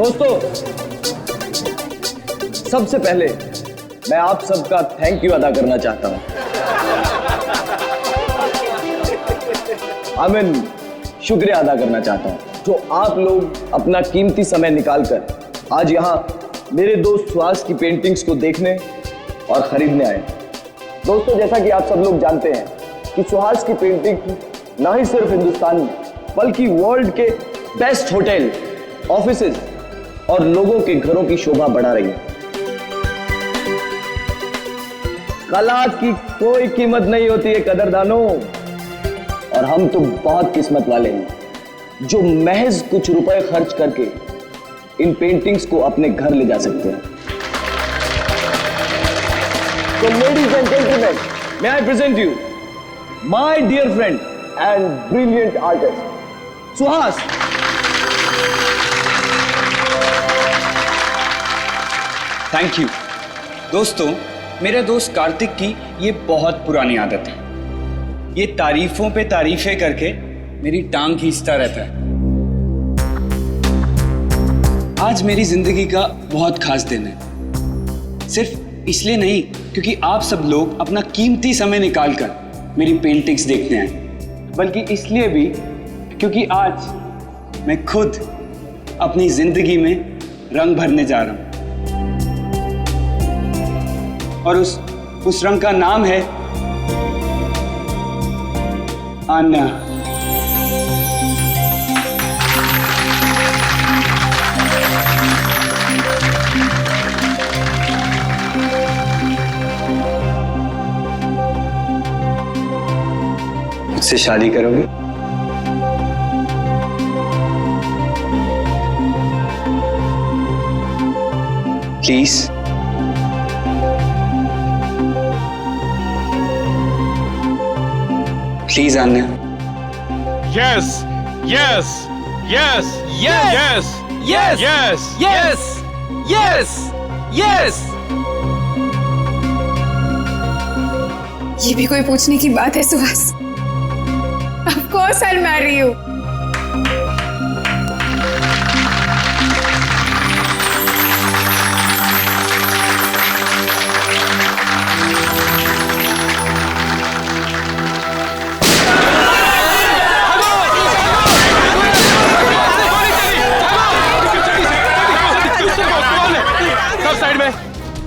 दोस्तों, सबसे पहले मैं आप सबका थैंक यू अदा करना चाहता हूं। शुक्रिया अदा करना चाहता हूं जो आप लोग अपना कीमती समय निकालकर आज यहां मेरे दोस्त सुहास की पेंटिंग्स को देखने और खरीदने आए। दोस्तों, जैसा कि आप सब लोग जानते हैं कि सुहास की पेंटिंग ना ही सिर्फ हिंदुस्तान में बल्कि वर्ल्ड के बेस्ट होटल, ऑफिसेज और लोगों के घरों की शोभा बढ़ा रही है। कला की कोई कीमत नहीं होती है कदरदानों, और हम तो बहुत किस्मत वाले हैं जो महज कुछ रुपए खर्च करके इन पेंटिंग्स को अपने घर ले जा सकते हैं। तो ladies and gentleman, may I present you my dear friend and brilliant artist Suhas. Thank you. दोस्तों, मेरे दोस्त कार्तिक की ये बहुत पुरानी आदत है। ये तारीफों पे तारीफें करके मेरी टांग खींचता रहता है। आज मेरी जिंदगी का बहुत खास दिन है। सिर्फ इसलिए नहीं क्योंकि आप सब लोग अपना कीमती समय निकालकर मेरी पेंटिंग्स देखते हैं, बल्कि इसलिए भी क्योंकि आज मैं खुद अपनी जिंदगी में रंग भरने जा रहा हूं। और उस रंग का नाम है आन्या। मुझसे शादी करोगे? Please. Please Anya. Yes, yes, yes, yes, yes, yes, yes, yes, yes. ये भी कोई पूछने की बात है Suhas? Of course I'll marry you.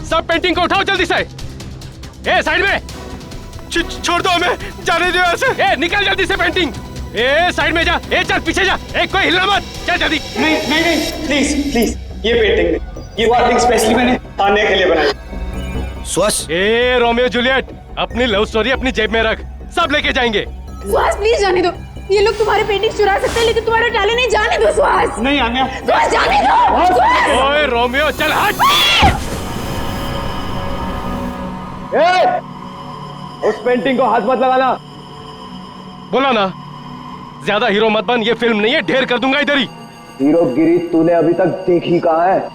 सब पेंटिंग को उठाओ जल्दी से। ए साइड में, छोड़ दो हमें, जाने दो यहाँ से। ए निकल जल्दी से पेंटिंग। ए साइड में जा। ए चल पीछे जा। ए कोई हिलना मत, चल जल्दी। नहीं नहीं नहीं, प्लीज प्लीज, ये पेंटिंग नहीं, ये पेंटिंग स्पेशली मैंने आन्या के लिए बनाई। सुहास। ए रोमियो जूलियट, अपनी लव स्टोरी अपनी जेब में रख, सब लेके जाएंगे। सुहास प्लीज जाने दो। ये लोग तुम्हारे पेंटिंग चुरा सकते हैं लेकिन तुम्हारा टैलेंट नहीं जाने दो सुहास। नहीं आन्या, सुहास जाने दो। ओए रोमियो चल हट। उस पेंटिंग को हाथ मत लगाना। बोला ना, ज्यादा हीरो मत बन, ये फिल्म नहीं है, ढेर कर दूंगा इधर ही। हीरोगिरी तूने अभी तक देखी कहाँ है?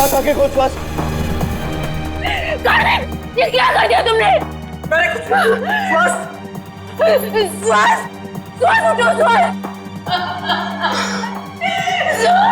श्वास आके खोल, श्वास। ये क्या कर दिया तुमने? मैंने कुछ श्वास। श्वास श्वास उठो, श्वास श्वास।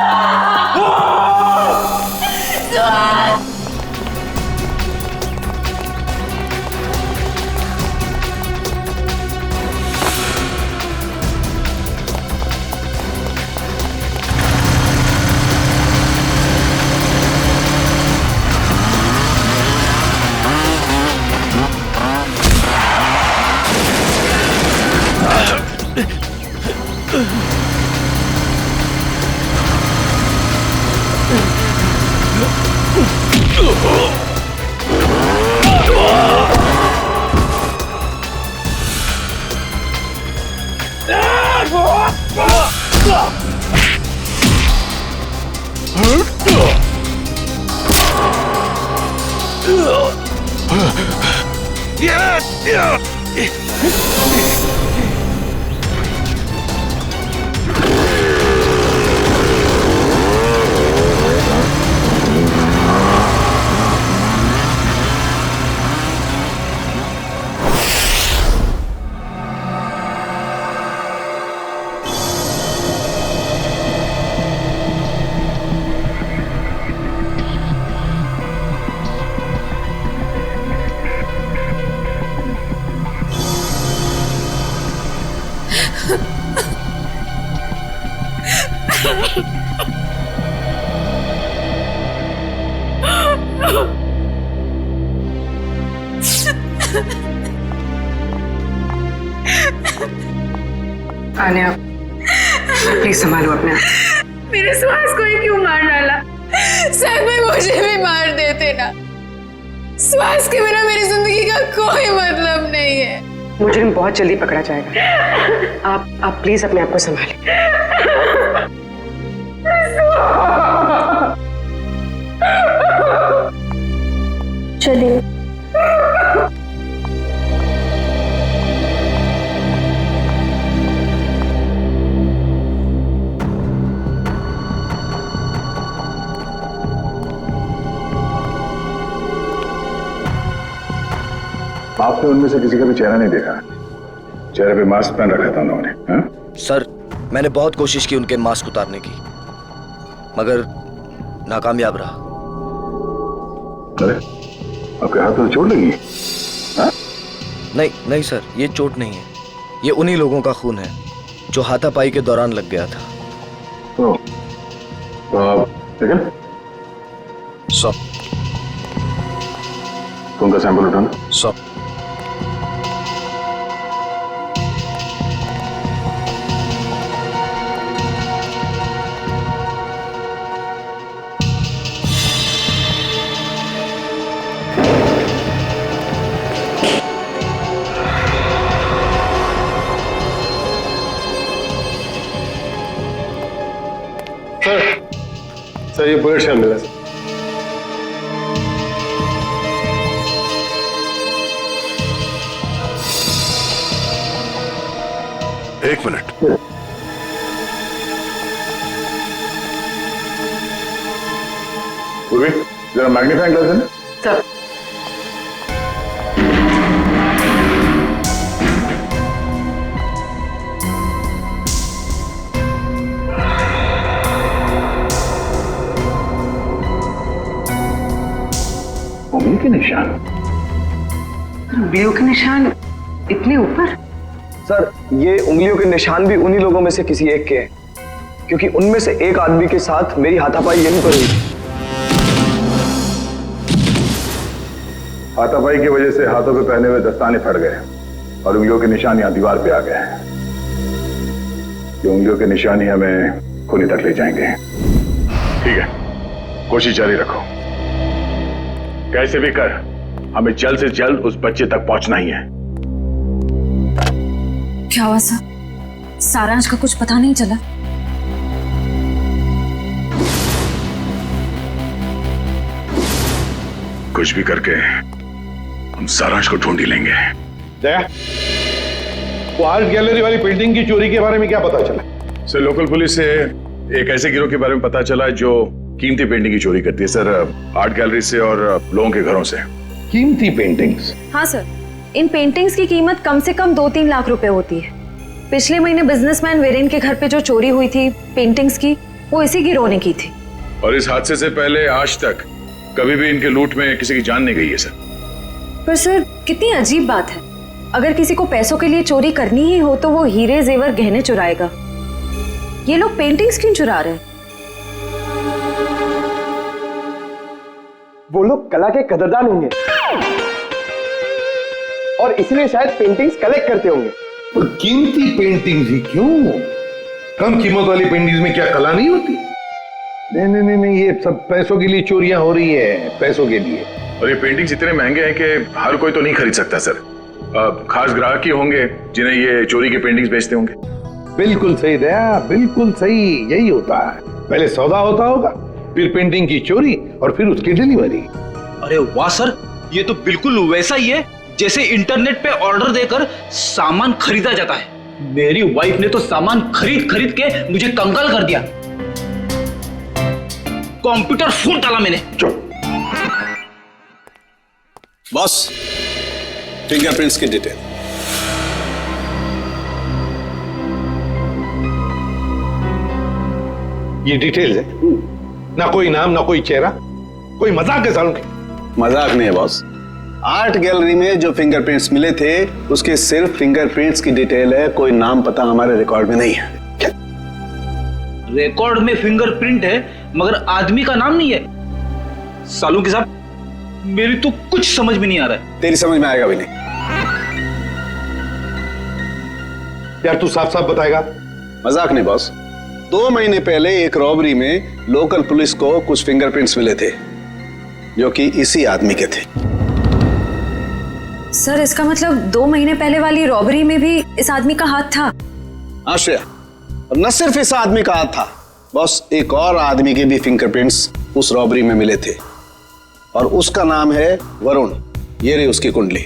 आन्या, प्लीज संभालो अपने आप। मेरे श्वास को ही क्यों मार डाला? सर में मुझे भी मार देते ना। श्वास के बिना मेरी जिंदगी का कोई मतलब नहीं है। मुजरिम बहुत जल्दी पकड़ा जाएगा। आप प्लीज अपने आप को संभालें। चलिए। आपने उनमें से किसी का भी चेहरा नहीं देखा? चेहरे पे मास्क पहन रखा था उन्होंने। हाँ? सर, मैंने बहुत कोशिश की उनके मास्क उतारने की, मगर नाकामयाब रहा। अरे, आपके हाथ में चोट लगी? हाँ? नहीं सर, ये चोट नहीं है। ये उन्हीं लोगों का खून है जो हाथापाई के दौरान लग गया था। तो आप लेकिन सब उनका सैंपल उठाना। सब सर ये बुलेट शॉट मिला। एक मिनट। पूर्वी, जरा मैग्नीफाइंग ग्लास है ना? सर, उंगली के निशान। उंगलियों के निशान इतने ऊपर? सर, ये उंगलियों के निशान भी उन्हीं लोगों में से किसी एक के हैं, क्योंकि उनमें से एक आदमी के साथ मेरी हाथापाई यहीं पर हुई। हाथापाई की वजह से हाथों पे पहने हुए दस्ताने फट गए और उंगलियों के निशान यहाँ दीवार पे आ गए। ये उंगलियों के निशान ही हमें खूनी तक ले जाएंगे। ठीक है, कोशिश जारी रखो। कैसे भी कर हमें जल्द से जल्द उस बच्चे तक पहुंचना ही है। क्या हुआ सर? सारांश का कुछ पता नहीं चला? कुछ भी करके हम सारांश को ढूंढ ही लेंगे। जया, वो आर्ट गैलरी वाली पेंटिंग की चोरी के बारे में क्या पता चला? सर, लोकल पुलिस से एक ऐसे गिरोह के बारे में पता चला जो कीमती पेंटिंग की चोरी करती है सर, आर्ट गैलरी से और लोगों के घरों से। कीमती पेंटिंग्स? हाँ सर, इन पेंटिंग्स की कीमत कम से कम 2-3 लाख रुपए होती है। पिछले महीने बिजनेसमैन वीरेन के घर पे जो चोरी हुई थी पेंटिंग्स की, वो इसी गिरोह ने की थी। और इस हादसे से पहले आज तक कभी भी इनके लूट में किसी की जान नहीं गई है सर। पर सर कितनी अजीब बात है, अगर किसी को पैसों के लिए चोरी करनी ही हो तो वो हीरे जेवर गहने चुराएगा। ये लोग पेंटिंग्स क्यों चुरा रहे हैं? वो लोग कला के कदरदान होंगे और इसलिए शायद पेंटिंग्स कलेक्ट करते होंगे। तो कीमती पेंटिंग्स ही क्यों? कम कीमत वाली पेंटिंग्स में क्या कला नहीं होती? नहीं नहीं नहीं नहीं, ये सब पैसों के लिए चोरियां हो रही है, पैसों के लिए। और ये पेंटिंग्स इतने महंगे हैं कि हर कोई तो नहीं खरीद सकता सर। खास ग्राहक ही होंगे जिन्हें ये चोरी की पेंटिंग्स बेचते होंगे। बिल्कुल सही दया, बिल्कुल सही, यही होता है। पहले सौदा होता होगा, फिर पेंटिंग की चोरी और फिर उसकी डिलीवरी। अरे वाह सर, ये तो बिल्कुल वैसा ही है जैसे इंटरनेट पे ऑर्डर देकर सामान खरीदा जाता है। मेरी वाइफ ने तो सामान खरीद खरीद के मुझे कंगाल कर दिया। कंप्यूटर फूट डाला मैंने। बॉस, फिंगरप्रिंट्स की डिटेल। ये डिटेल्स है, ना कोई नाम ना कोई चेहरा, कोई मजाक है सालों की? मजाक नहीं है बॉस, आर्ट गैलरी में जो फिंगरप्रिंट्स मिले थे उसके सिर्फ फिंगरप्रिंट्स की डिटेल है, कोई नाम पता हमारे रिकॉर्ड में नहीं है। क्या? रिकॉर्ड में फिंगरप्रिंट है मगर आदमी का नाम नहीं है। सालू के साहब, मेरी तो कुछ समझ में नहीं आ रहा है। तेरी समझ में आएगा भी नहीं। यार तू साफ साफ बताएगा? मजाक नहीं बॉस, 2 महीने पहले एक रॉबरी में लोकल पुलिस को कुछ फिंगरप्रिंट्स मिले थे जो कि इसी आदमी के थे। सर इसका मतलब 2 महीने पहले वाली रॉबरी में भी इस आदमी का हाथ था? आश्रया, और न सिर्फ इस आदमी का हाथ था बॉस, एक और आदमी के भी फिंगरप्रिंट्स उस रॉबरी में मिले थे और उसका नाम है वरुण। ये रही उसकी कुंडली।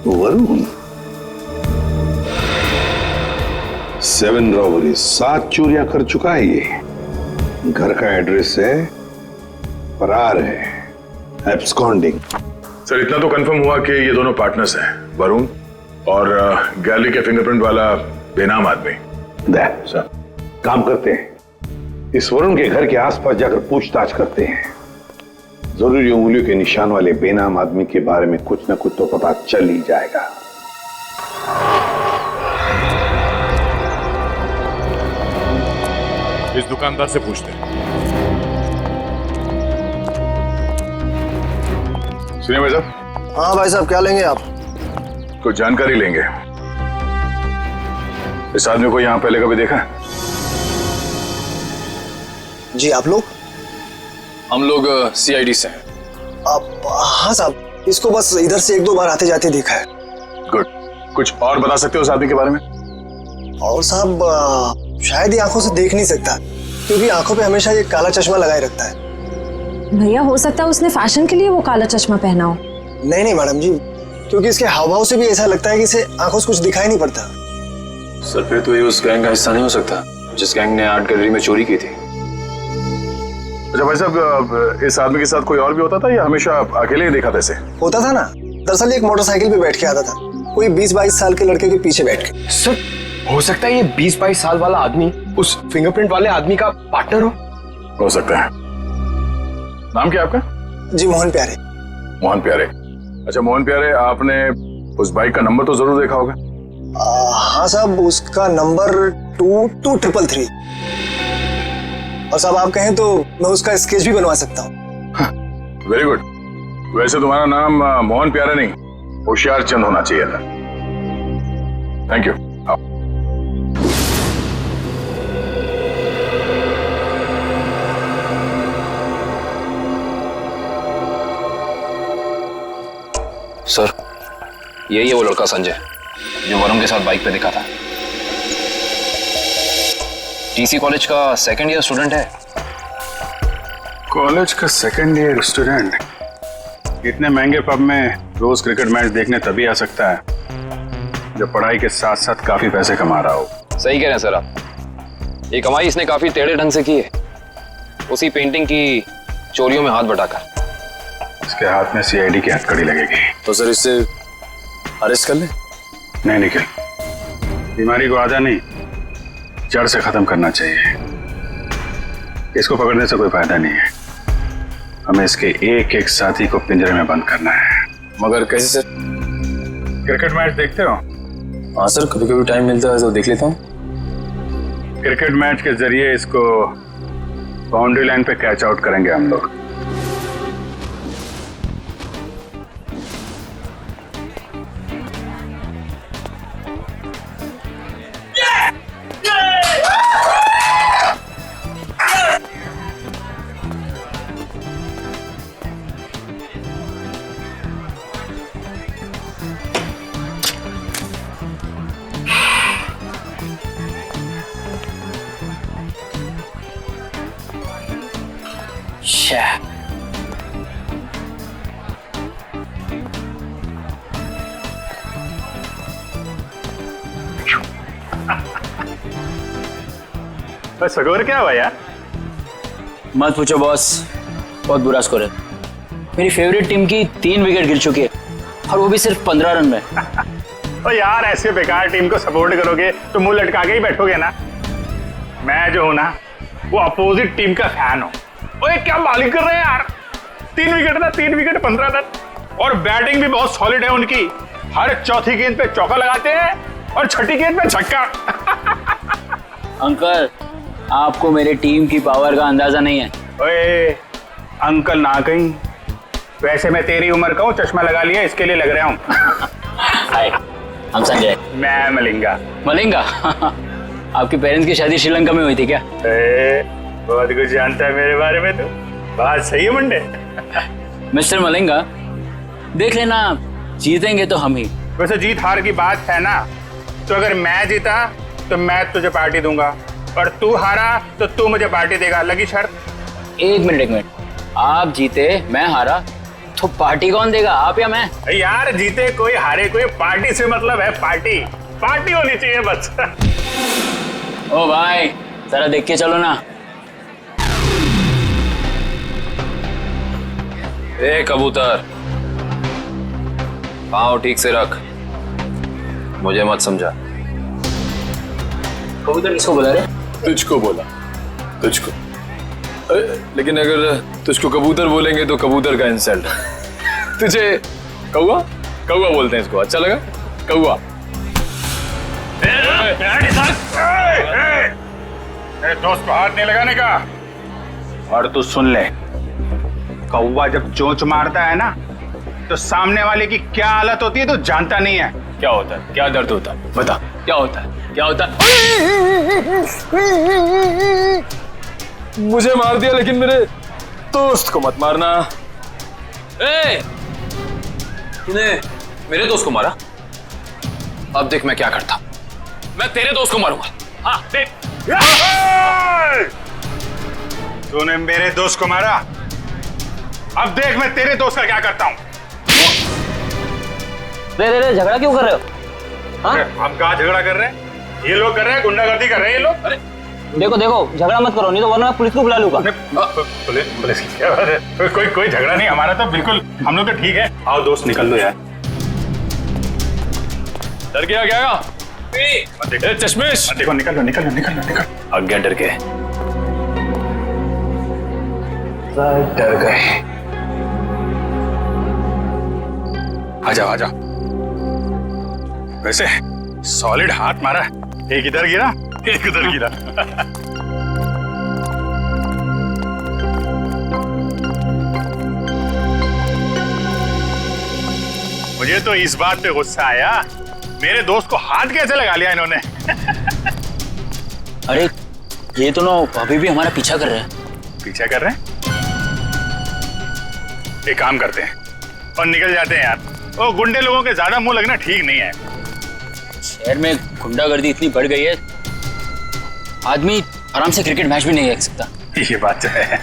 वरुण? 7 रॉबरी, 7 चोरियां कर चुका है ये। घर का एड्रेस है, फरार है, एब्सकॉन्डिंग। सर इतना तो कंफर्म हुआ कि ये दोनों पार्टनर्स हैं, वरुण और गैलरी के फिंगरप्रिंट वाला बेनाम आदमी। सर काम करते हैं, इस वरुण के घर के आसपास जाकर पूछताछ करते हैं। जरूरी उंगलियों के निशान वाले बेनाम आदमी के बारे में कुछ न कुछ तो पता चल ही जाएगा। इस दुकानदार से पूछते हैं। सुनिए भाई साहब। हाँ भाई साहब, क्या लेंगे आप? कुछ जानकारी लेंगे। इस आदमी को यहाँ पहले कभी देखा? जी, आप लोग? हम लोग CID से हैं। आप? हाँ साहब, इसको बस इधर से 1-2 बार आते जाते देखा है। गुड। कुछ और बता सकते हो उस आदमी के बारे में? और साहब शायद ही आंखों से देख नहीं सकता क्योंकि आंखों पे हमेशा ये काला चश्मा लगाए रखता है। भैया हो सकता है उसने फैशन के लिए वो काला चश्मा पहना हो। नहीं नहीं मैडम जी, क्योंकि इसके हाव भाव से भी ऐसा लगता है कि इसे आंखों से कुछ दिखाई नहीं पड़ता। सर फिर तो ये उस गैंग का हिस्सा नहीं हो सकता जिस गैंग ने आर्ट गैलरी में चोरी की थी। अच्छा भाई साहब, इस आदमी के साथ कोई और भी होता था या हमेशा अकेले ही देखा था इसे? होता था ना, दरअसल एक मोटरसाइकिल पे बैठ के आता था, कोई 20-22 साल के लड़के के पीछे बैठ के। सर हो सकता है ये 20-22 साल वाला आदमी उस फिंगरप्रिंट वाले आदमी का पार्टनर हो सकता है। नाम क्या आपका? जी मोहन प्यारे। मोहन प्यारे। अच्छा मोहन प्यारे, आपने उस बाइक का नंबर तो जरूर देखा होगा? हाँ साहब, उसका नंबर 2233। और साहब आप कहें तो मैं उसका स्केच भी बनवा सकता हूँ। Very good. वैसे तुम्हारा नाम मोहन प्यारे नहीं, होशियार चंद होना चाहिए था। Thank you. सर यही है वो लड़का संजय जो वरुण के साथ बाइक पे दिखा था। TC कॉलेज का 2nd ईयर स्टूडेंट है। कॉलेज का 2nd ईयर स्टूडेंट इतने महंगे पब में रोज क्रिकेट मैच देखने तभी आ सकता है जब पढ़ाई के साथ साथ काफी पैसे कमा रहा हो। सही कह रहे हैं सर आप, ये कमाई इसने काफी टेढ़े ढंग से की है। उसी पेंटिंग की चोरियों में हाथ बटाकर। इसके हाथ में सीआईडी की हथकड़ी लगेगी। तो सर इससे अरेस्ट कर ले। नहीं निखिल, बीमारी को आधा नहीं जड़ से खत्म करना चाहिए। इसको पकड़ने से कोई फायदा नहीं है, हमें इसके एक एक साथी को पिंजरे में बंद करना है। मगर कैसे सर? क्रिकेट मैच देखते हो? हाँ सर, कभी कभी टाइम मिलता है तो देख लेता हूँ। क्रिकेट मैच के जरिए इसको बाउंड्री लाइन पे कैच आउट करेंगे हम लोग। स्कोर क्या हुआ यार? मत पूछो बॉस, बहुत बुरा स्कोर है। मेरी फेवरेट टीम की 3 विकेट गिर चुकी है और वो भी सिर्फ 15 रन में। तो यार ऐसे बेकार टीम को सपोर्ट करोगे तो मुंह लटका के ही बैठोगे ना। मैं जो हूं ना वो अपोजिट टीम का फैन हूं। ओए क्या बॉलिंग कर रहे हैं यार, 3 विकेट ना, 3 विकेट 15 रन। और बैटिंग भी बहुत सॉलिड है उनकी। हर चौथी गेंद पे चौका लगाते हैं और छठी गेंद पे छक्का। अंकल, आपको मेरी टीम की पावर का अंदाजा नहीं है। ओए अंकल ना कहीं, वैसे मैं तेरी उम्र का हूँ, चश्मा लगा लिया इसके लिए लग रहा हूँ। हाय, हम संजय। मैं मलिंगा। मलिंगा? आपके पेरेंट्स की शादी श्रीलंका में हुई थी क्या? बहुत कुछ जानता है मेरे बारे में तो। बात सही है मुंडे। मिस्टर मलिंगा, देख लेना, जीतेंगे तो हम ही। वैसे जीत हार की बात है ना, तो अगर मैं जीता तो मैं तुझे पार्टी दूंगा और तू हारा तो तू मुझे पार्टी देगा। लगी शर्त? एक मिनट, आप जीते मैं हारा तो पार्टी कौन देगा, आप या मैं? यार जीते कोई हारे कोई, पार्टी से मतलब है पार्टी। पार्टी होनी चाहिए बस। ओ भाई, जरा देख के चलो ना। ए कबूतर, पाँव ठीक से रख, मुझे मत समझा। कबूतर किसको बुला रहे? तुझको बोला, तुझको। लेकिन अगर तुझको कबूतर बोलेंगे तो कबूतर का इंसल्ट। तुझे कौवा कौवा बोलते हैं इसको, अच्छा लगा? कौवा। दोस्त को हाथ नहीं लगाने का। और तू सुन ले, कौवा जब चोंच मारता है ना तो सामने वाले की क्या हालत होती है तो जानता नहीं है। क्या होता है? क्या दर्द होता है? बता, क्या होता है? क्या होता है? मुझे मार दिया लेकिन मेरे दोस्त को मत मारना। ए, तूने मेरे दोस्त को मारा? अब देख मैं क्या करता। मैं तेरे दोस्त को मारूंगा। हाँ देख। तूने मेरे दोस्त को मारा, अब देख मैं तेरे दोस्त का क्या करता हूँ। रे झगड़ा क्यों कर रहे हो? हाँ? हम कहाँ झगड़ा कर रहे हैं? ये लोग कर रहे हैं, गुंडागर्दी कर रहे हैं ये लोग। अरे देखो झगड़ा मत करो, नहीं तो वरना मैं पुलिस को बुला लूंगा। पुलिस की क्या बात है? कोई झगड़ा नहीं, हमारा तो बिल्कुल, हम लोग तो ठीक है। आओ दोस्त निकल लो यार। डर गया क्या? चश्मेश, देखो निकल लो। आज्ञा डर गए, डर गए। आ जाओ। वैसे सॉलिड हाथ मारा, एक इधर गिरा एक उधर गिरा। मुझे तो इस बात पे गुस्सा आया, मेरे दोस्त को हाथ कैसे लगा लिया इन्होंने। अरे ये तो ना अभी भी हमारा पीछा कर रहे हैं। पीछा कर रहे हैं? एक काम करते हैं और निकल जाते हैं यार। वो गुंडे लोगों के ज्यादा मुंह लगना ठीक नहीं है। शहर में गुंडागर्दी इतनी बढ़ गई है, आदमी आराम से क्रिकेट मैच भी नहीं देख सकता। ये बात तो है।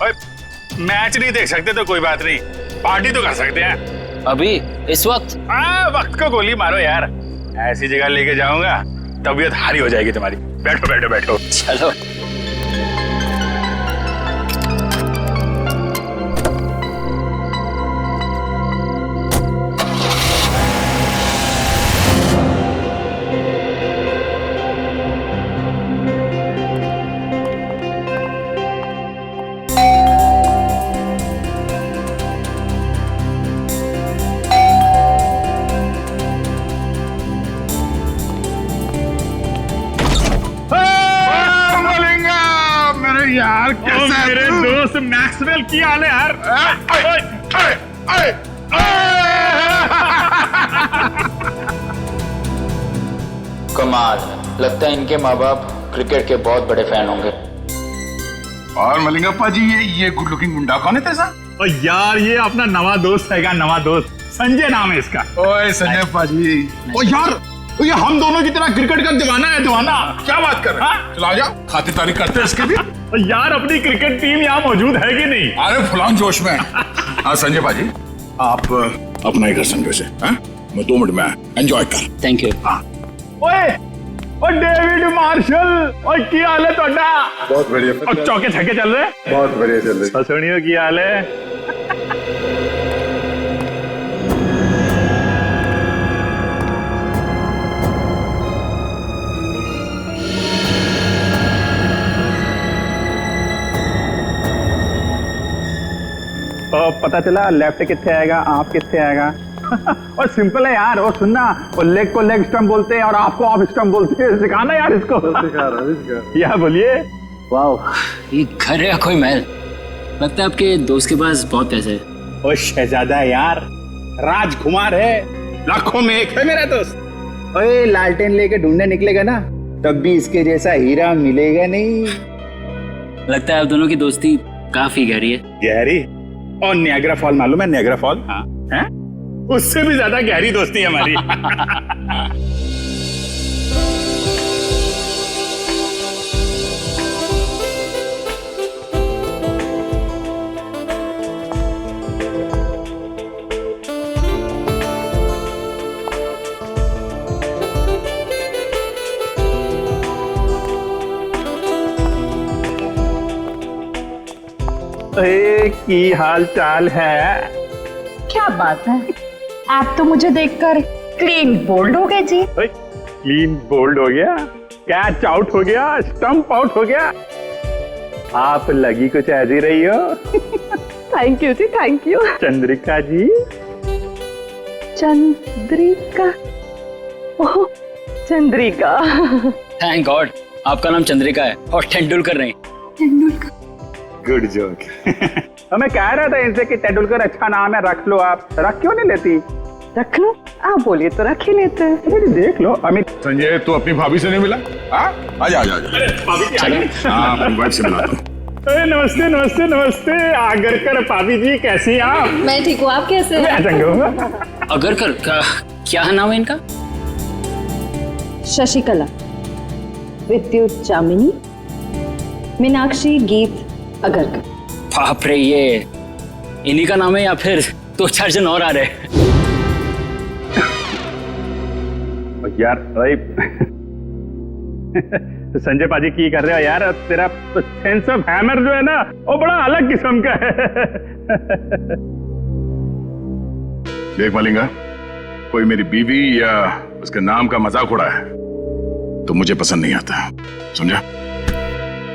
और मैच नहीं देख सकते तो कोई बात नहीं, पार्टी तो कर सकते हैं। अभी इस वक्त? वक्त को गोली मारो यार, ऐसी जगह लेके जाऊंगा तबीयत हारी हो जाएगी तुम्हारी। बैठो। चलो। मैक्सवेल की हाल है यार। कमाल, लगता है इनके माँ बाप क्रिकेट के बहुत बड़े फैन होंगे। और मलिंगप्पा जी, ये गुड लुकिंग मुंडा कौन है तेरा? और यार ये अपना नवा दोस्त है, नवा दोस्त संजय नाम है इसका। ओए संजय पाजी, ओ यार ये हम दोनों की तरह क्रिकेट का दीवाना है, दीवाना। क्या बात कर रहे हैं? चलो आ जाओ, खातिरदारी करते हैं इसके भी। और यार अपनी क्रिकेट टीम यहाँ मौजूद है कि नहीं? अरे फुलान जोश में। हाँ संजय पाजी, आप अपना ही कर संजय से, मैं 2 मिनट में एंजॉय कर। Thank you. हाँ ओए और डेविड मार्शल, और की हाल है तोड़ा? बहुत बढ़िया। और चौके छक्के चल रहे? बहुत बढ़िया चल रहे। ससुनियों की हाल है? पता चला लेफ्ट कितने आएगा, आप कितने आएगा। और सिंपल है यार, और सुनना, वो लेग को लेग स्टंप बोलते हैं और आपको ऑफ स्टंप बोलते हैं। सिखाना यार इसको। क्या बोलिए? वाह, ये घर है कोई महल? लगता है आपके दोस्त के पास बहुत पैसे है। ओ शहजादा यार, राजकुमार है, लाखों में एक है मेरा दोस्त। ओए लालटेन लेके ढूंढने निकलेगा ना, तब भी इसके जैसा हीरा मिलेगा नहीं। लगता है आप दोनों की दोस्ती काफी गहरी है। गहरी? और नियाग्रा फॉल मालूम है? Niagara fall? हाँ। हैं? उससे भी ज्यादा गहरी दोस्ती है हमारी। की हाल चाल है? क्या बात है, आप तो मुझे देखकर क्लीन बोल्ड हो गए जी। क्लीन बोल्ड हो गया, कैच आउट हो गया, स्टंप आउट हो गया। आप लगी कुछ ऐसी रही हो। थैंक यू जी, thank you. Chandrika ji. Chandrika? Oh Chandrika. Thank God आपका नाम चंद्रिका है और तेंदुलकर नहीं। तेंदुलकर? Good joke. मैं कह रहा था इनसे कि तेंदुलकर अच्छा नाम है, रख लो। आप रख क्यों नहीं लेती? रख लो, आप बोलिए तो रख ही लेते हैं। देख लो अमित। संजय तू अपनी भाभी से नहीं मिला? आजा आजा आजा। भाभी जी आ गई? हाँ अपनी वाइफ से मिला। नमस्ते नमस्ते नमस्ते। आगरकर भाभी जी, कैसी हैं आप? मैं ठीक हूँ, आप कैसे हैं? मैं चंगा हूँ। आगरकर क्या नाम है इनका? शशिकला, विद्युत चामिनी, मीनाक्षी गीत अगरकर। बाप रे, ये इन्हीं का नाम है या फिर 2-4 जन और आ रहे? यार संजय पाजी की कर रहे हो यार? तेरा सेंस ऑफ हैमर जो है ना, वो बड़ा अलग किस्म का है। देख मलिंगा, कोई मेरी बीवी या उसके नाम का मजाक उड़ा है तो मुझे पसंद नहीं आता, समझा?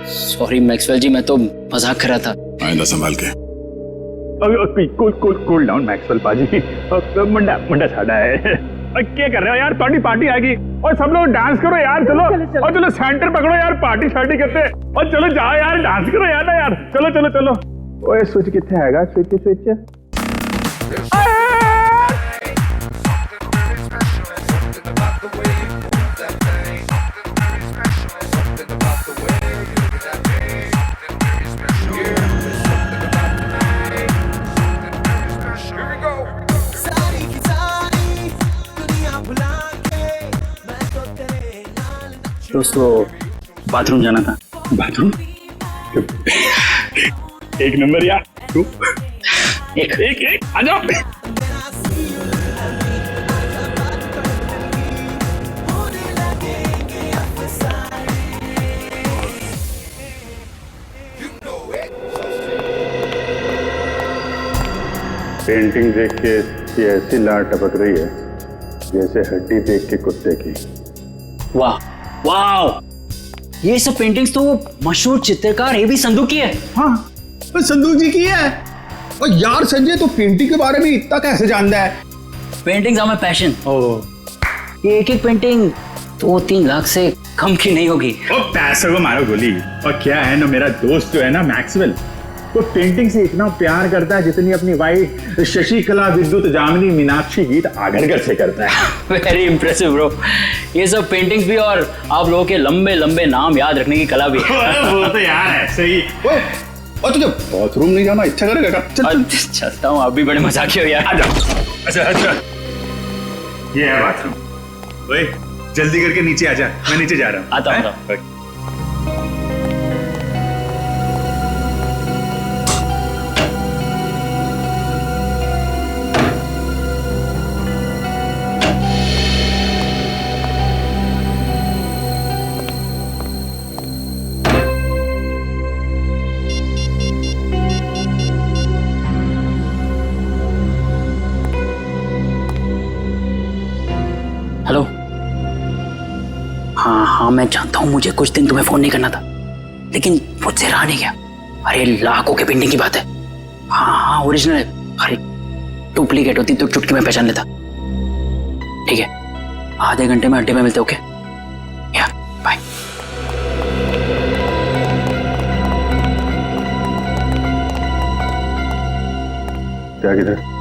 सॉरी मैक्सवेल जी, मैं तो मजाक कर रहा था। आइंदा संभाल के। कूल डाउन मैक्सवेल पाजी। मुंडा मुंडा साड़ा है। क्या कर रहे हो यार? पार्टी आ गई और सब लोग डांस करो यार। चलो और चलो सेंटर पकड़ो यार, पार्टी करते हैं। और चलो जाओ यार, डांस करो यार ना यार। चलो चलो चलो। ओए स्विच कितने आएगा? स्विच दोस्तों बाथरूम जाना था। बाथरूम? एक नंबर यार। एक आ जाओ। पेंटिंग देख के ऐसी लार टपक रही है जैसे हड्डी देख के कुत्ते की। वाह वाह, ये सब पेंटिंग्स तो मशहूर चित्रकार एबी संधू की है। हाँ, संधू जी की है। और यार संजय तो पेंटिंग के बारे में इतना कैसे जानता है? Paintings are my passion. ये एक पेंटिंग 2-3 लाख से कम की नहीं होगी। पैसों को मारो गोली। और क्या है ना, मेरा दोस्त जो है ना मैक्सवेल, वो पेंटिंग से इतना प्यार करता है जितनी अपनी वाइफ शशिकला विद्युत जामिनी मीनाक्षी गीत आगरकर से करता है। Very impressive bro. ये सब पेंटिंग्स भी और आप लोगों के लंबे लंबे नाम याद रखने की कला भी है। वो तो यार ऐसे ही। और तुझे बाथरूम नहीं जाना इच्छा करेगा? चल चलता हूँ, आप भी बड़े मजाकी हो यार। अच्छा अच्छा, ये है बाथरूम। ओए जल्दी करके नीचे आ जा, मैं नीचे जा रहा हूँ। आता हूँ। हेलो। हाँ मैं जानता हूँ मुझे कुछ दिन तुम्हें फोन नहीं करना था, लेकिन मुझसे रहा नहीं गया। अरे लाखों के पेंटिंग की बात है। हाँ ओरिजिनल है। अरे डुप्लीकेट होती तो चुटकी में पहचान लेता। ठीक है, आधे घंटे में अड्डे में मिलते। ओके या बाय। क्या किधर?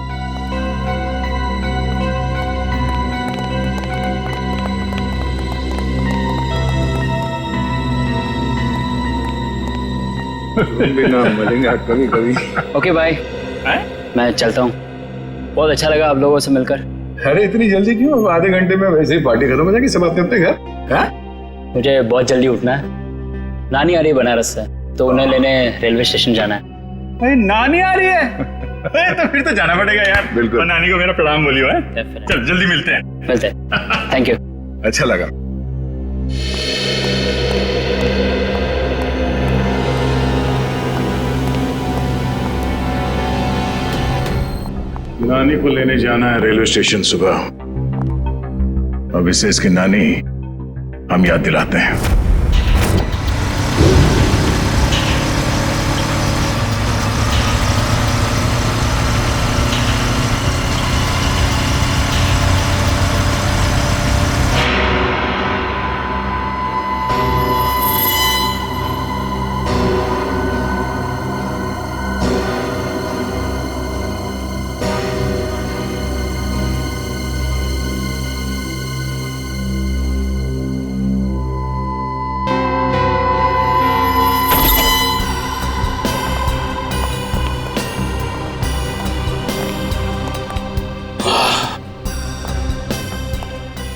बिना मिलेंगे कभी कभी। Okay bye. मैं चलता हूँ। बहुत अच्छा लगा आप लोगों से मिलकर। अरे इतनी जल्दी क्यों? आधे घंटे में वैसे ही पार्टी खत्म हो जाएगी, सब अपने अपने घर। हाँ? मुझे बहुत जल्दी उठना है। नानी आ रही है बनारस से, तो उन्हें लेने रेलवे स्टेशन जाना है। अरे नानी आ रही है? तो फिर तो जाना पड़ेगा यार। बिल्कुल। और नानी को मेरा प्रणाम बोलियो है। चल जल्दी मिलते हैं। Thank you. अच्छा लगा। नानी को लेने जाना है रेलवे स्टेशन सुबह। अब इसे इसकी नानी हम याद दिलाते हैं।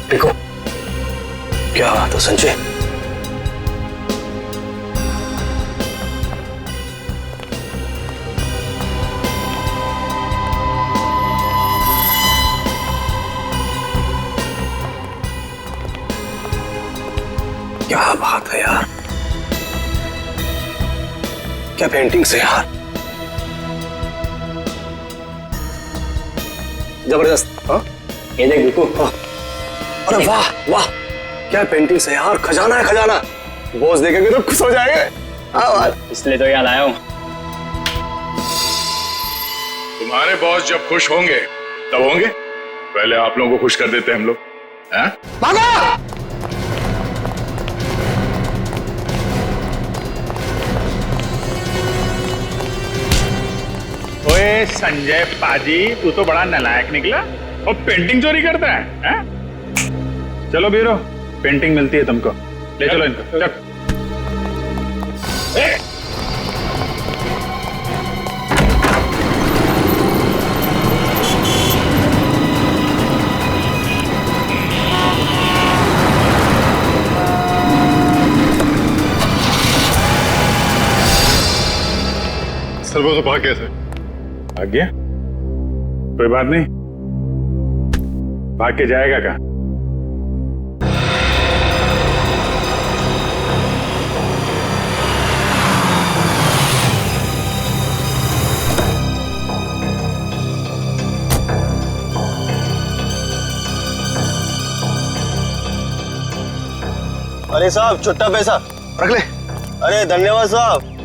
देखो क्या बात है संजय। क्या बात है यार, क्या पेंटिंग से यार, जबरदस्त। हाँ ये देख देखो। अरे वाह वाह, क्या पेंटिंग से यार, खजाना है खजाना। बॉस देखेंगे तो खुश हो जाएंगे। हाँ इसलिए तो याद आया हूँ। तुम्हारे बॉस जब खुश होंगे तब होंगे, पहले आप लोगों को खुश कर देते हैं हम लोग। हैं? ओए संजय पाजी, तू तो बड़ा नालायक निकला और पेंटिंग चोरी करता है, हैं? चलो बीरो, पेंटिंग मिलती है तुमको। ले चलो इनको। चल। सर वो तो भाग गया सर। भाग गया? कोई बात नहीं, भाग के जाएगा कहाँ? अरे साहब छुट्टा पैसा रख ले। अरे धन्यवाद साहब।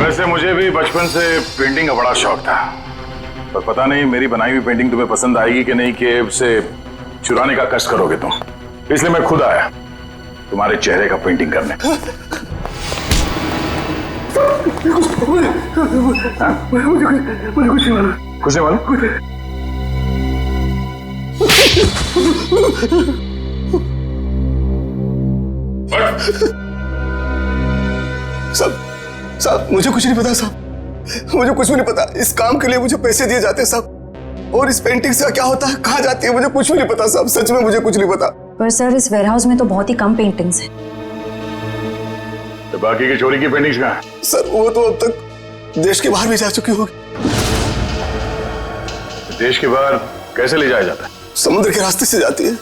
वैसे मुझे भी बचपन से पेंटिंग का बड़ा शौक था, पर पता नहीं मेरी बनाई हुई पेंटिंग तुम्हें पसंद आएगी कि नहीं, कि उसे चुराने का कष्ट करोगे तुम। इसलिए मैं खुद आया तुम्हारे चेहरे का पेंटिंग करने। मुझे कुछ नहीं मालूम। कुछ नहीं मालूम? साहब मुझे कुछ नहीं पता साहब, मुझे कुछ भी नहीं पता। इस काम के लिए मुझे पैसे दिए जाते हैं साहब, और इस पेंटिंग से क्या होता है, कहाँ जाती है, मुझे कुछ भी नहीं पता साहब, सच में मुझे कुछ नहीं पता। पर सर इस वेयरहाउस में तो बहुत ही कम पेंटिंग्स हैं। तो बाकी की चोरी की पेंटिंग्स कहाँ हैं? सर वो तो अब तक देश के बाहर भी जा चुकी होगी। देश के बाहर कैसे ले जाया जाता है? समुद्र के रास्ते से जाती है।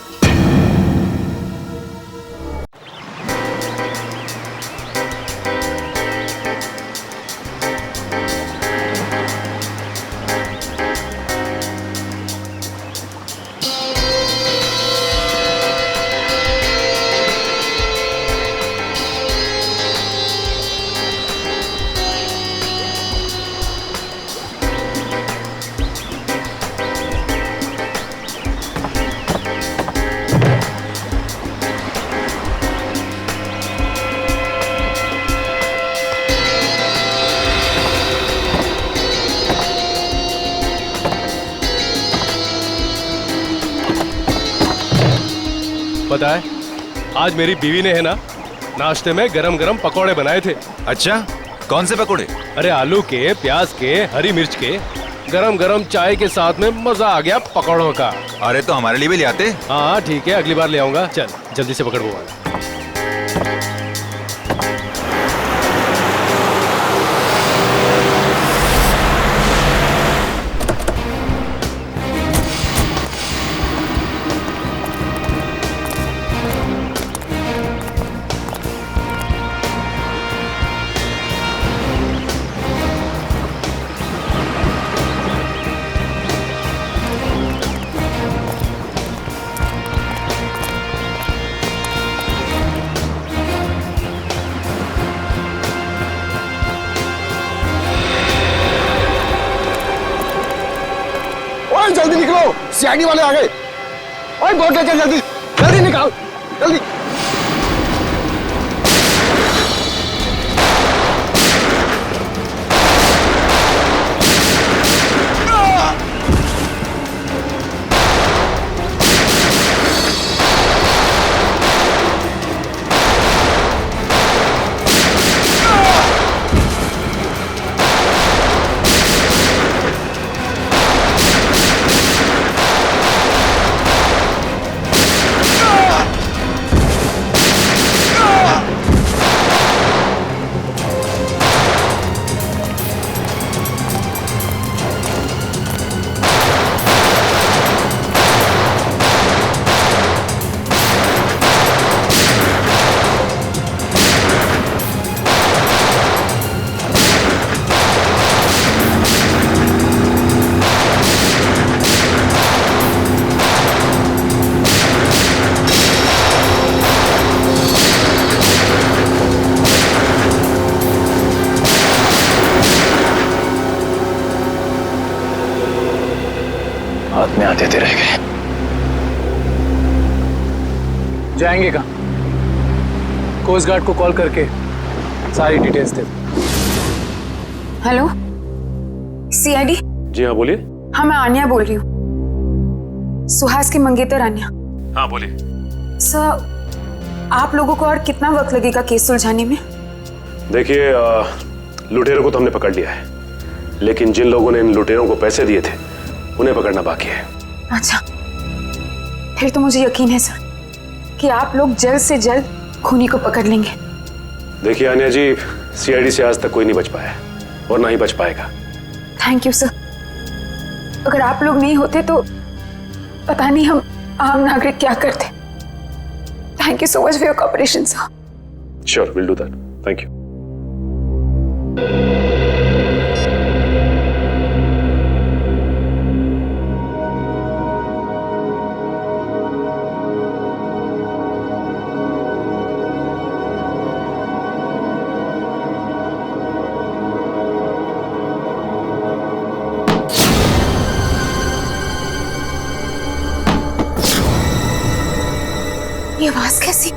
पता है आज मेरी बीवी ने है ना नाश्ते में गरम गरम पकौड़े बनाए थे। अच्छा, कौन से पकौड़े? अरे आलू के, प्याज के, हरी मिर्च के, गरम गरम चाय के साथ में मजा आ गया पकौड़ों का। अरे तो हमारे लिए भी ले आते। हाँ ठीक है, अगली बार ले आऊंगा। चल जल्दी से पकड़ वो। जल्दी निकलो, सीआईडी वाले आ गए। ओए बोट लेके जल्दी जल्दी निकाल, जल्दी। हाथ में आते थे रह गए। जाएंगे कहाँ? कोस्ट गार्ड को कॉल करके सारी डिटेल्स दे। Hello CID. जी हाँ बोलिए। हाँ मैं आन्या बोल रही हूँ, सुहास की मंगेतर आन्या। हाँ बोलिए। सर आप लोगों को और कितना वक्त लगेगा केस सुलझाने में? देखिए लुटेरों को तो हमने पकड़ लिया है, लेकिन जिन लोगों ने इन लुटेरों को पैसे दिए थे उन्हें पकड़ना बाकी है। अच्छा फिर तो मुझे यकीन है सर कि आप लोग जल्द से जल्द खूनी को पकड़ लेंगे। देखिए आन्या जी, सीआईडी से आज तक कोई नहीं बच पाया और ना ही बच पाएगा। Thank you sir. अगर आप लोग नहीं होते तो पता नहीं हम आम नागरिक क्या करते। Thank you so much for your cooperation sir. Sure, will do that. Thank you. आवाज कैसी?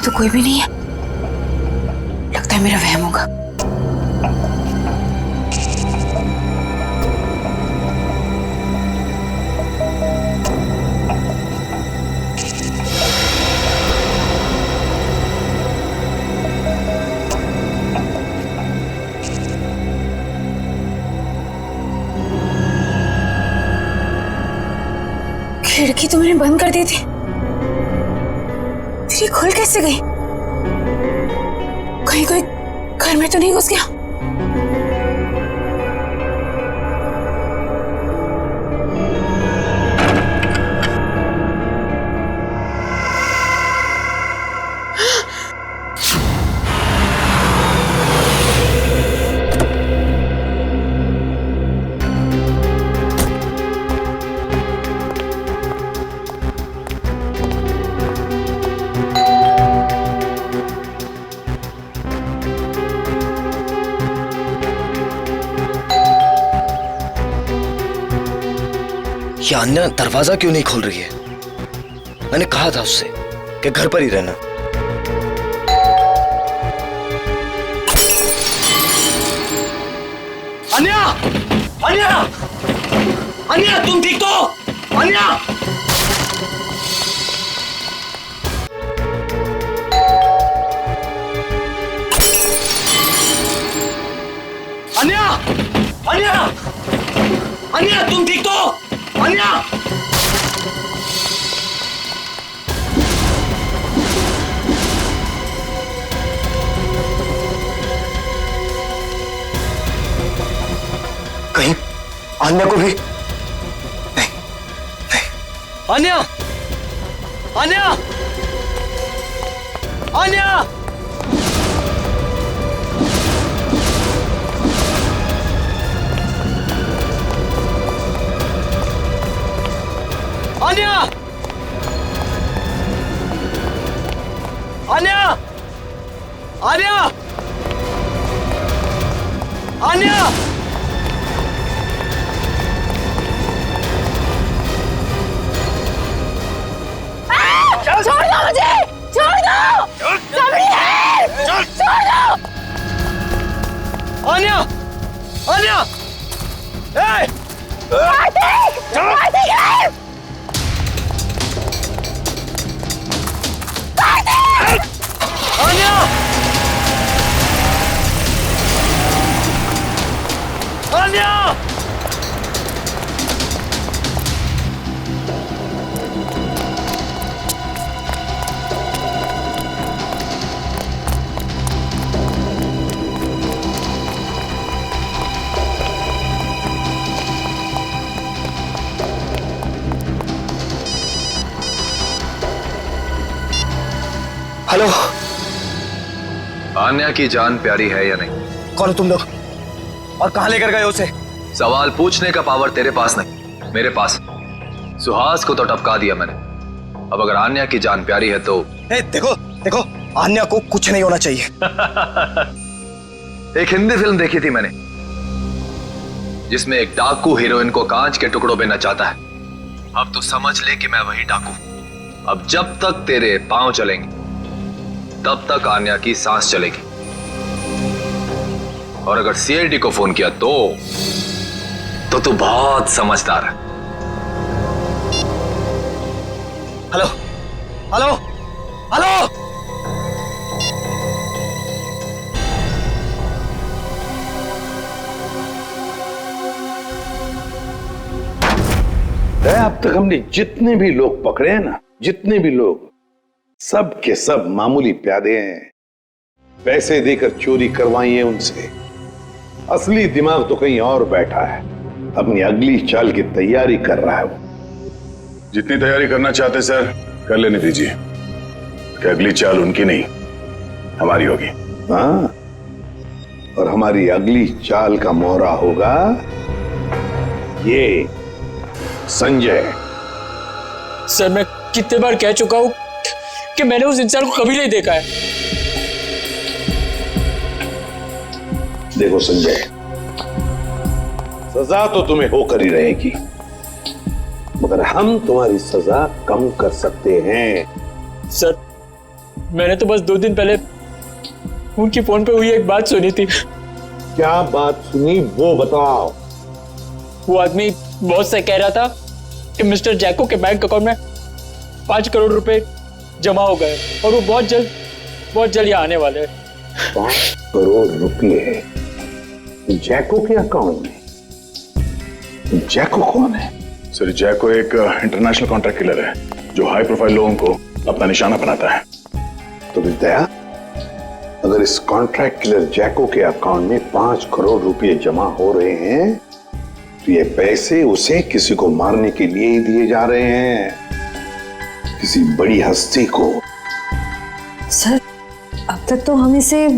तो कोई भी नहीं है, लगता है मेरा वहम होगा। खिड़की तो मैंने बंद कर दी थी, फिर ये खुल कैसे गई? कहीं कोई घर में तो नहीं घुस गया? ये अन्या दरवाजा क्यों नहीं खोल रही है? मैंने कहा था उससे कि घर पर ही रहना। अन्या! अन्या! अन्या, तुम ठीक तो? अन्या! अन्या! अन्या! अन्या, तुम ठीक तो? अन्या! कहीं अन्या को भी नहीं, अन्या! अन्या! अन्या! अन्या! अन्या! अन्या! अन्या! छोड़ दो मुझे! छोड़ दो! सबरी है! छोड़ दो! अन्या! अन्या! ए! कार्तिक! कार्तिक है! कार्तिक! अन्या! अन्या! हेलो, आन्या की जान प्यारी है या नहीं? कौन हो तुम लोग और कहां लेकर गए उसे? सवाल पूछने का पावर तेरे पास नहीं, मेरे पास। सुहास को तो टपका दिया मैंने। अब अगर आन्या की जान प्यारी है तो देखो देखो, आन्या को कुछ नहीं होना चाहिए। एक हिंदी फिल्म देखी थी मैंने जिसमें एक डाकू हीरोइन को कांच के टुकड़ों में नचाता है। अब तो समझ ले कि मैं वही डाकू। अब जब तक तेरे पांव चलेंगे तब तक आन्या की सांस चलेगी। और अगर सीआईडी को फोन किया तो तो तू बहुत समझदार है। Hello hello hello. अब तक हमने जितने भी लोग पकड़े हैं ना, जितने भी लोग, सब के सब मामूली प्यादे हैं। पैसे देकर चोरी करवाई है उनसे। असली दिमाग तो कहीं और बैठा है, अपनी अगली चाल की तैयारी कर रहा है वो। जितनी तैयारी करना चाहते सर कर लेने दीजिए, कि अगली चाल उनकी नहीं हमारी होगी। हाँ, और हमारी अगली चाल का मोहरा होगा ये संजय। सर मैं कितने बार कह चुका हूं कि मैंने उस इंसान को कभी नहीं देखा है। देखो संजय, सजा तो तुम्हें होकर ही रहेगी, मगर हम तुम्हारी सजा कम कर सकते हैं। सर मैंने तो बस 2 दिन पहले उनकी फोन पे हुई एक बात सुनी थी। क्या बात सुनी वो बताओ। वो आदमी बॉस से कह रहा था कि मिस्टर जैको के बैंक अकाउंट में 5 करोड़ रुपए जमा हो गए और वो बहुत जल्द यहाँ आने वाले हैं। 5 करोड़ रुपए जैको के अकाउंट में? जैको कौन है? सर जैको एक इंटरनेशनल कॉन्ट्रैक्ट किलर है जो हाई प्रोफाइल लोगों को अपना निशाना बनाता है। तो विद्या, अगर इस कॉन्ट्रैक्ट किलर जैको के अकाउंट में 5 करोड़ रुपए जमा हो रहे हैं तो ये पैसे उसे किसी को मारने के लिए ही दिए जा रहे हैं, किसी बड़ी हस्ती को। सर अब तक तो हम इसे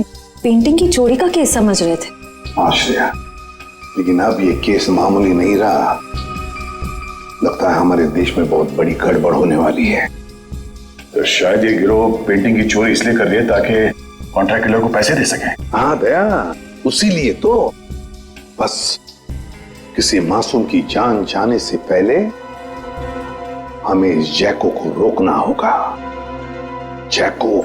पेंटिंग की चोरी का केस समझ रहे थे। आश्रया, लेकिन अब ये केस मामूली नहीं रहा। लगता है हमारे देश में बहुत बड़ी गड़बड़ होने वाली है। तो शायद ये गिरोह पेंटिंग की चोरी इसलिए कर रही है ताकि कॉन्ट्रैक्ट किलर को पैसे दे सके। हाँ दया, उसी लिए तो। बस किसी मासूम की जान जाने से पहले हमें इस जैको को रोकना होगा। जैको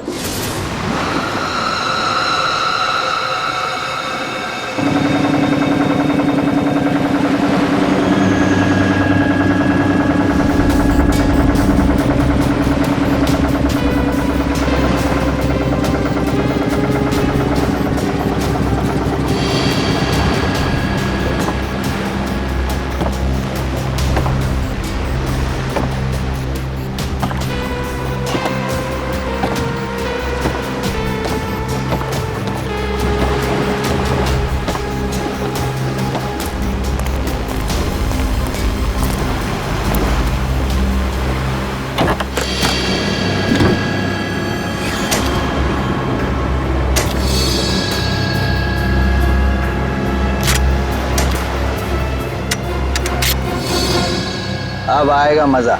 अब आएगा मजा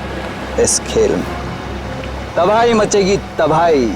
इस खेल में। तबाही मचेगी तबाही।